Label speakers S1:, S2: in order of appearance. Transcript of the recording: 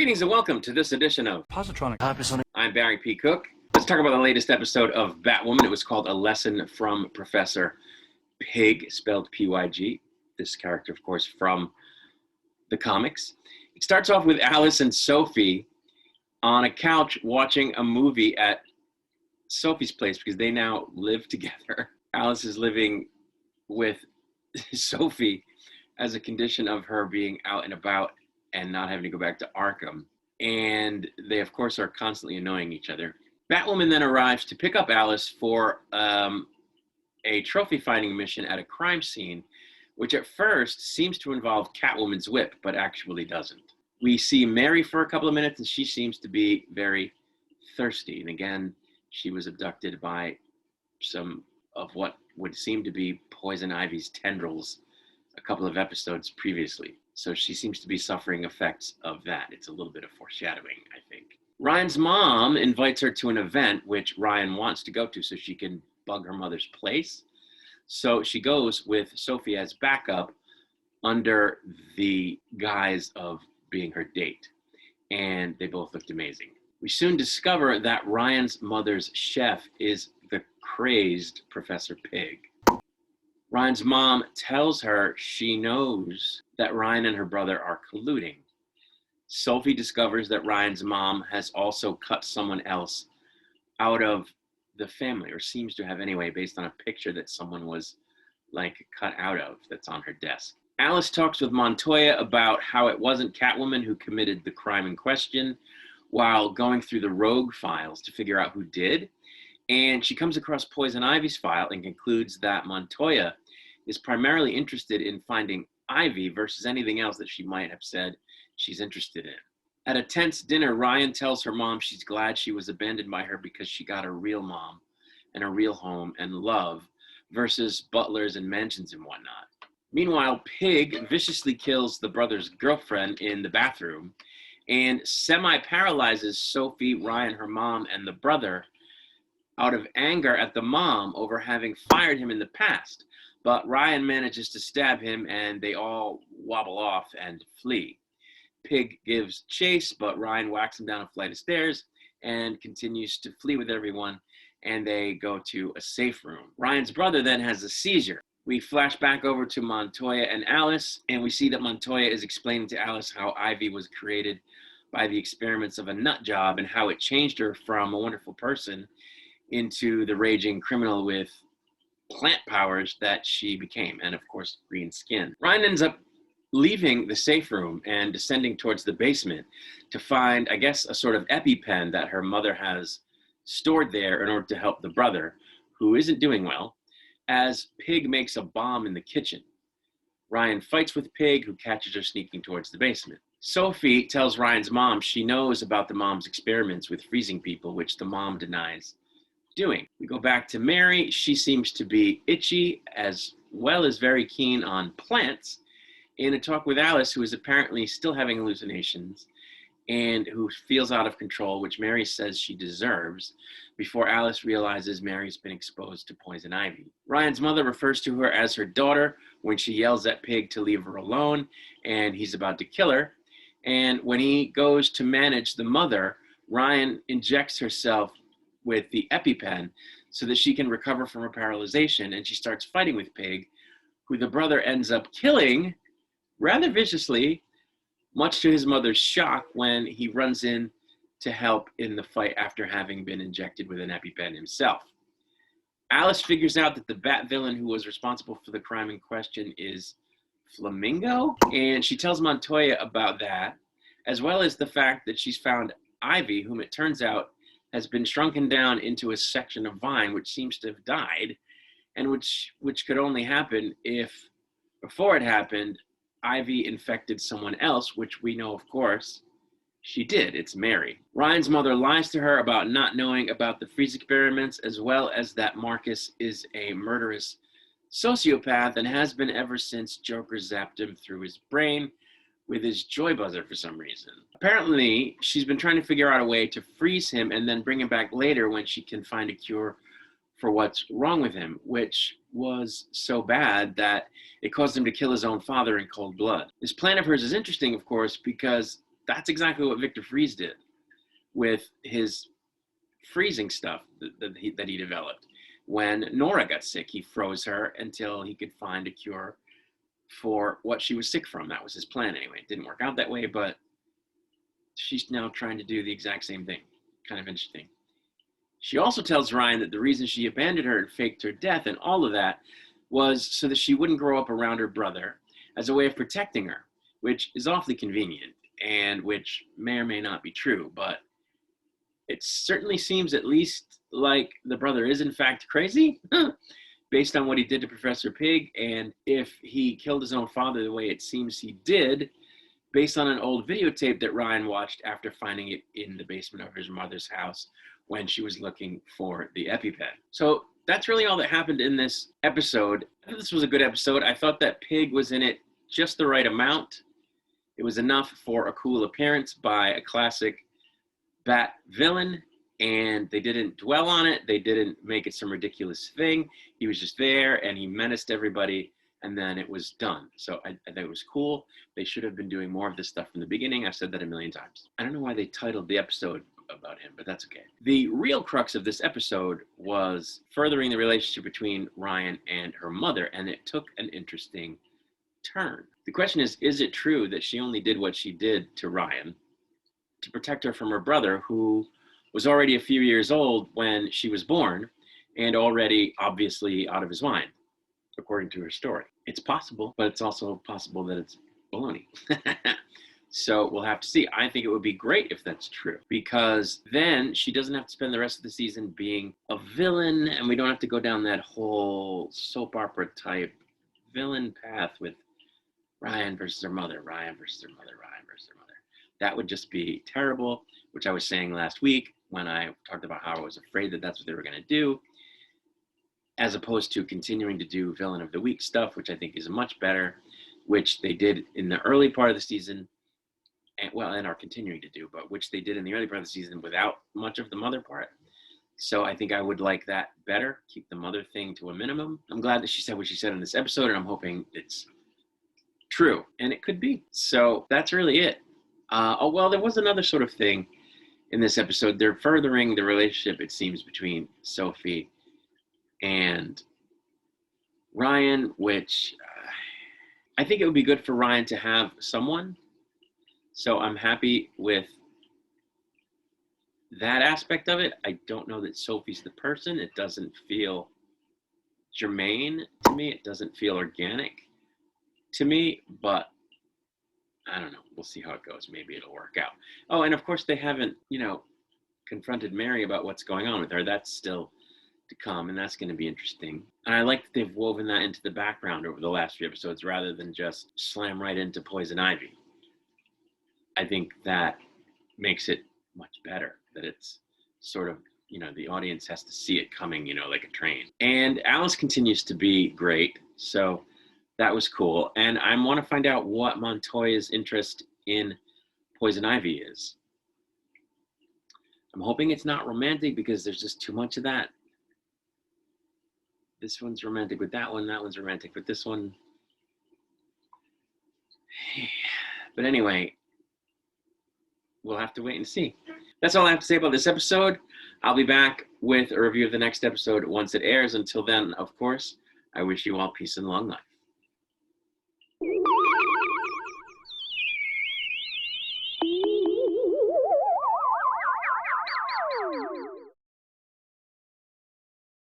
S1: Greetings and welcome to this edition of
S2: Positronic.
S1: I'm Barry P. Cook. Let's talk about the latest episode of Batwoman. It was called A Lesson from Professor Pig, spelled P-Y-G. This character, of course, from the comics. It starts off with Alice and Sophie on a couch watching a movie at Sophie's place because they now live together. Alice is living with Sophie as a condition of her being out and about and not having to go back to Arkham. And they, of course, are constantly annoying each other. Batwoman then arrives to pick up Alice for a trophy finding mission at a crime scene, which at first seems to involve Catwoman's whip, but actually doesn't. We see Mary for a couple of minutes, and she seems to be very thirsty. And again, she was abducted by some of what would seem to be Poison Ivy's tendrils a couple of episodes previously. So she seems to be suffering effects of that. It's a little bit of foreshadowing, I think. Ryan's mom invites her to an event, which Ryan wants to go to so she can bug her mother's place. So she goes with Sophie as backup under the guise of being her date. And they both looked amazing. We soon discover that Ryan's mother's chef is the crazed Professor Pig. Ryan's mom tells her she knows that Ryan and her brother are colluding. Sophie discovers that Ryan's mom has also cut someone else out of the family, or seems to have anyway, based on a picture that someone was cut out of that's on her desk. Alice talks with Montoya about how it wasn't Catwoman who committed the crime in question while going through the rogue files to figure out who did. And she comes across Poison Ivy's file and concludes that Montoya is primarily interested in finding Ivy versus anything else that she might have said she's interested in. At a tense dinner, Ryan tells her mom she's glad she was abandoned by her because she got a real mom and a real home and love versus butlers and mansions and whatnot. Meanwhile, Pig viciously kills the brother's girlfriend in the bathroom and semi-paralyzes Sophie, Ryan, her mom, and the brother out of anger at the mom over having fired him in the past. But Ryan manages to stab him and they all wobble off and flee. Pig gives chase, but Ryan whacks him down a flight of stairs and continues to flee with everyone, and they go to a safe room. Ryan's brother then has a seizure. We flash back over to Montoya and Alice, and we see that Montoya is explaining to Alice how Ivy was created by the experiments of a nut job and how it changed her from a wonderful person into the raging criminal with plant powers that she became, and of course, green skin. Ryan ends up leaving the safe room and descending towards the basement to find, I guess, a sort of EpiPen that her mother has stored there in order to help the brother, who isn't doing well, as Pig makes a bomb in the kitchen. Ryan fights with Pig, who catches her sneaking towards the basement. Sophie tells Ryan's mom she knows about the mom's experiments with freezing people, which the mom denies doing. We go back to Mary. She seems to be itchy as well as very keen on plants. In a talk with Alice, who is apparently still having hallucinations and who feels out of control, which Mary says she deserves, before Alice realizes Mary's been exposed to Poison Ivy. Ryan's mother refers to her as her daughter when she yells at Pig to leave her alone, and he's about to kill her. And when he goes to manage the mother, Ryan injects herself with the EpiPen so that she can recover from her paralyzation, and she starts fighting with Pig, who the brother ends up killing rather viciously, much to his mother's shock when he runs in to help in the fight after having been injected with an EpiPen himself. Alice figures out that the Bat villain who was responsible for the crime in question is Flamingo, and she tells Montoya about that, as well as the fact that she's found Ivy, whom it turns out has been shrunken down into a section of vine which seems to have died, and which could only happen if, before it happened, Ivy infected someone else, which we know, of course, she did. It's Mary. Ryan's mother lies to her about not knowing about the freeze experiments, as well as that Marcus is a murderous sociopath and has been ever since Joker zapped him through his brain with his joy buzzer for some reason. Apparently, she's been trying to figure out a way to freeze him and then bring him back later when she can find a cure for what's wrong with him, which was so bad that it caused him to kill his own father in cold blood. This plan of hers is interesting, of course, because that's exactly what Victor Fries did with his freezing stuff that he developed. When Nora got sick, he froze her until he could find a cure for what she was sick from. That was his plan anyway. It didn't work out that way, but she's now trying to do the exact same thing. Kind of interesting. She also tells Ryan that the reason she abandoned her and faked her death and all of that was so that she wouldn't grow up around her brother, as a way of protecting her, which is awfully convenient and which may or may not be true, but it certainly seems at least like the brother is in fact crazy based on what he did to Professor Pig. And if he killed his own father the way it seems he did, based on an old videotape that Ryan watched after finding it in the basement of his mother's house when she was looking for the EpiPen. So that's really all that happened in this episode. I thought this was a good episode. I thought that Pig was in it just the right amount. It was enough for a cool appearance by a classic Bat villain, and they didn't dwell on it. They didn't make it some ridiculous thing. He was just there, and he menaced everybody, and then it was done. So I thought it was cool. They should have been doing more of this stuff from the beginning. I've said that a million times. I don't know why they titled the episode about him, but that's okay. The real crux of this episode was furthering the relationship between Ryan and her mother, and it took an interesting turn. The question is it true that she only did what she did to Ryan to protect her from her brother, who was already a few years old when she was born and already obviously out of his mind, according to her story? It's possible, but it's also possible that it's baloney. So we'll have to see. I think it would be great if that's true, because then she doesn't have to spend the rest of the season being a villain, and we don't have to go down that whole soap opera type villain path with Ryan versus her mother, Ryan versus her mother, Ryan versus her mother. That would just be terrible, which I was saying last week when I talked about how I was afraid that that's what they were going to do, as opposed to continuing to do villain of the week stuff, which I think is much better, which they did in the early part of the season, and are continuing to do, but which they did in the early part of the season without much of the mother part. So I think I would like that better, keep the mother thing to a minimum. I'm glad that she said what she said in this episode, and I'm hoping it's true, and it could be. So that's really it. Oh, well, there was another sort of thing in this episode. They're furthering the relationship, it seems, between Sophie and Ryan, which I think it would be good for Ryan to have someone. So I'm happy with that aspect of it. I don't know that Sophie's the person. It doesn't feel germane to me. It doesn't feel organic to me, but I don't know. We'll see how it goes. Maybe it'll work out. Oh, and of course they haven't, confronted Mary about what's going on with her. That's still to come, and that's going to be interesting. And I like that they've woven that into the background over the last few episodes rather than just slam right into Poison Ivy. I think that makes it much better, that it's sort of, the audience has to see it coming, like a train. And Alice continues to be great, so that was cool. And I want to find out what Montoya's interest in Poison Ivy is. I'm hoping it's not romantic, because there's just too much of that. This one's romantic with that one, that one's romantic with this one. But anyway, we'll have to wait and see. That's all I have to say about this episode. I'll be back with a review of the next episode once it airs. Until then, of course, I wish you all peace and long life.